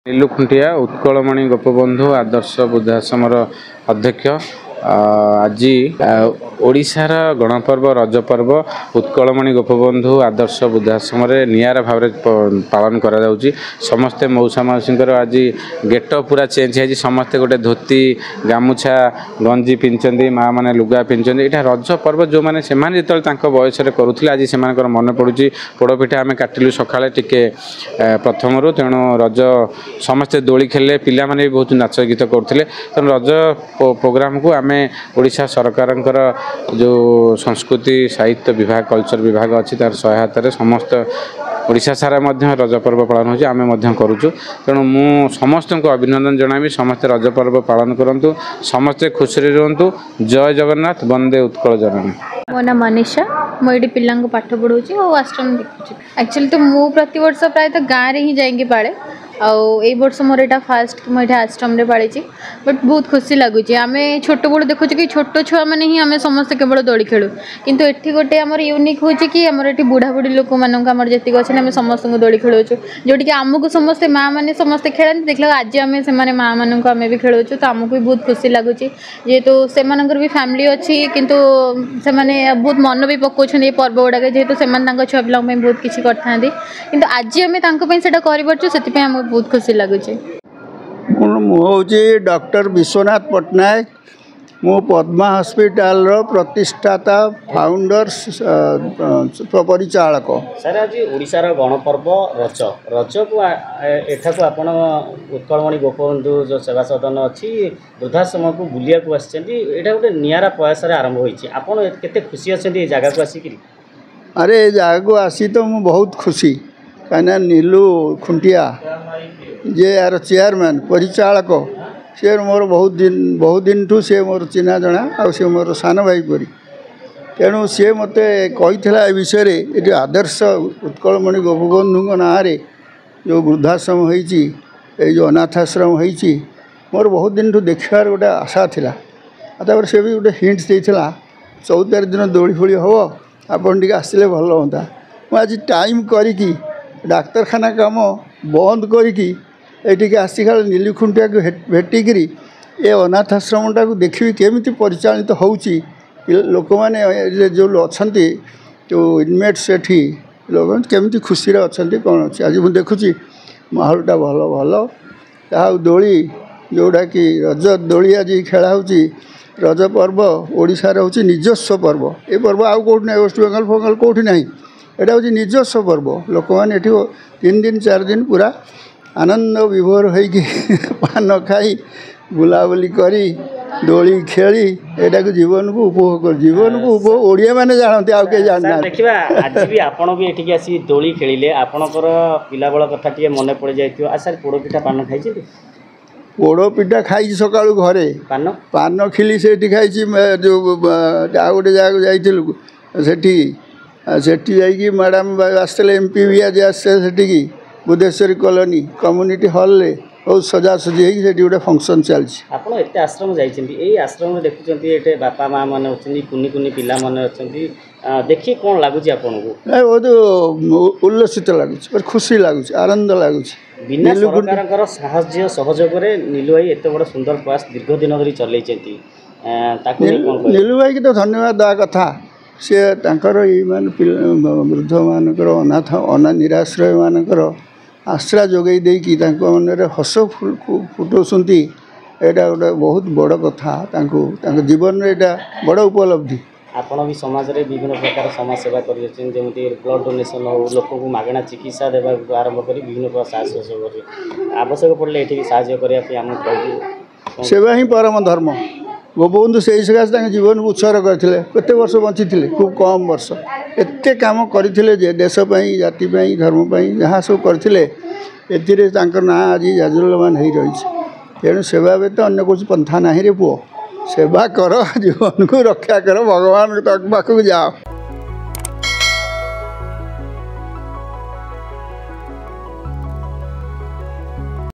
नीलू खुंटिया उत्कलमणि गोपबंधु आदर्श वृद्धाश्रमर अध्यक्ष आज ओडिशार गणपर्व रज पर्व उत्कलमणि गोपबंधु आदर्श वृद्धाश्रम निरा भाव पालन करा समस्ते मौसा मौसी आज गेट पूरा चेंज है समस्ते गोटे धोती गामुछा गंजी पिंधि माँ मैंने लुगा पिंधि यहाँ रज पर्व जो मैंने जो बयस करुले आज से मन पड़ू पोड़पिठा आम काटिलु सका टे प्रथम तेणु रज समस्ते दोली खेले पिला भी बहुत नाच गीत करुले तेणु रज प्रोग्राम को आम ओडिशा सरकार जो संस्कृति साहित्य विभाग कल्चर विभाग अच्छी तार सहायतार समस्त ओडिशा सारा रज पर्व पालन होची आमे करुचु तेणु मु समस्त को अभिनंदन जनाबी समस्त रज पर्व पालन करंतु समस्ते खुशी रुहतु जय जगन्नाथ वंदे उत्कल जननी। मो ना मनीषा मुझे पिला पाठ पढ़ाऊँगी और आश्रम देखुची एक्चुअली तो मु प्रति वर्ष प्राय गाँव में ही जाएंगे पाड़े आई वर्ष मोर यहाँ फास्ट मुझे आश्रम रे पाड़ी बट बहुत खुशी लगुच आम छोट बड़ देखु कि छोट छुआ मैंने ही आम समस्त केवल दोली खेलु किंतु एठी गोटे आमर यूनिक हो कि आमर एठी बुढ़ा बुढ़ी लोक मानक जी अच्छे आम समस्त दोली खेलुचु जोटि कि आमको समस्ते माँ मैंने समस्ते खेलती देखला आज आम से माँ मानक आम भी खेलुचु तो आमको भी बहुत खुशी लगुच जेहेतु से भी फैमिली अच्छी किंतु से बहुत मन भी पकाउछन ये पर्व गुड़ाक जेहेतु से छुआ पिला बहुत किसी करते किंतु आज आम से कर बहुत खुशी लगुच। हूँ डॉक्टर विश्वनाथ पट्टनायक मु पद्मा हॉस्पिटल प्रतिष्ठाता फाउंडर परिचालक। सर आज ओडिशार गणपर्व रज रज को एठा को आपण उत्कलमणि गोपबंधु जो सेवा सदन अच्छी वृद्धाश्रम को बुलिया को आटा गोटे निरा प्रयास आरंभ होती आपड़ केते खुशी अच्छे जगह को आसिक? अरे जगह को आसी तो मु बहुत खुशी कहीं नीलू खुंटिया जे यार चेयरमैन परिचालक सी मोर बहुत दिन ठू सी मोर चिन्ह जना आ मोर सान भाई परी तेणु सी मत कही विषय ये आदर्श उत्कलमणि गोपबंधु ना जो वृद्धाश्रम होती जो अनाथाश्रम होती मोर बहुत दिन ठू देखार गोटे आशा थिला तापर से भी गोटे हिंट देता 14 दिन दोली फोली हम आपन टे आसले भल हाँ मुझे टाइम करी डाक्तरखाना काम बंद करिकी आसिका नीलू खुंटिया को भेटिकी ये अनाथाश्रम टाक देखी केमी परिचालित होची लोक मैंने जो अच्छा जो इनमेट्स एठी लोग केमी खुशी अच्छा कौन अच्छे आज मुझे देखुची माहौलटा भल भल दोली जोड़ा कि रज दोली आज खेला रज पर्व ओडिशार होची निजस्व पर्व ये पर्व आउ कौट ना वेस्ट बेंगल फंगल कौटी ना यहाँ हूँ निजस्व पर्व लोक मैंने 3 दिन 4 दिन पूरा आनंद विभोर होगी पान खाई बुलाबुली करी दोली खेली यहाँ को जीवन को उपभोग कर जीवन को उपभोग ओडिया मैंने जानते आउ के जानना देखा आज भी आपड़ भी एठिक आसी दोली खेलिले आपणकर पिला बेल कथा टे मन पड़ जाए सर पोड़पिठा पान खाई पोड़पिठा खाई सका घरे पान पान खिली से खाई जो आ गोटे जगह जाइलु सेठी जाइए मैडम आसते एमपी भी आज आसटी बुद्धेश्वरी कॉलोनी कम्युनिटी हॉल रे बहुत सजासजी होती गोटे फंक्शन चलती आपड़ एत आश्रम जाइए आश्रम देखुं ये बापा माँ मैंने अच्छे कुनि कुनि पिला मैंने अच्छा देखिए कौन लगुच आपन को बहुत उल्लसित लगुच खुशी लगुच आनंद लगुच बिना सरकार साहाय्य सहयोग नीलू भाई एत बड़ सुंदर प्रयास दीर्घ दिन धरी चलई नीलू भाई की तो धन्यवाद देवा कथा सी मान वृद्ध मानकर अनाथ निराश्रय मानकर आश्रा जोगई देकी मन हस फुटाऊँ यहाँ गोटे बहुत बड़ कथा जीवन में यहाँ बड़ उपलब्धि। आपण भी समाज रे विभिन्न प्रकार समाज सेवा करमती ब्लड डोनेशन हो लोक को मागणा चिकित्सा देवा आरंभ कर विभिन्न प्रकार साहस सहयोग आवश्यक पड़े ये साहय करने सेवा ही परम धर्म। गोपबंधु से ही सकाशे जीवन को उत्सर्ग करते केते वर्ष बंची खूब कम वर्ष एत कम करते देशपाई जातिपाई धर्मपाई जहाँ सब करते ना आज जाजरमान हो रही तेणु सेवा व्यत अन्य कुछ पंथा ना रे पुओ सेवा कर जीवन को रक्षा कर भगवान पाखक जाओ।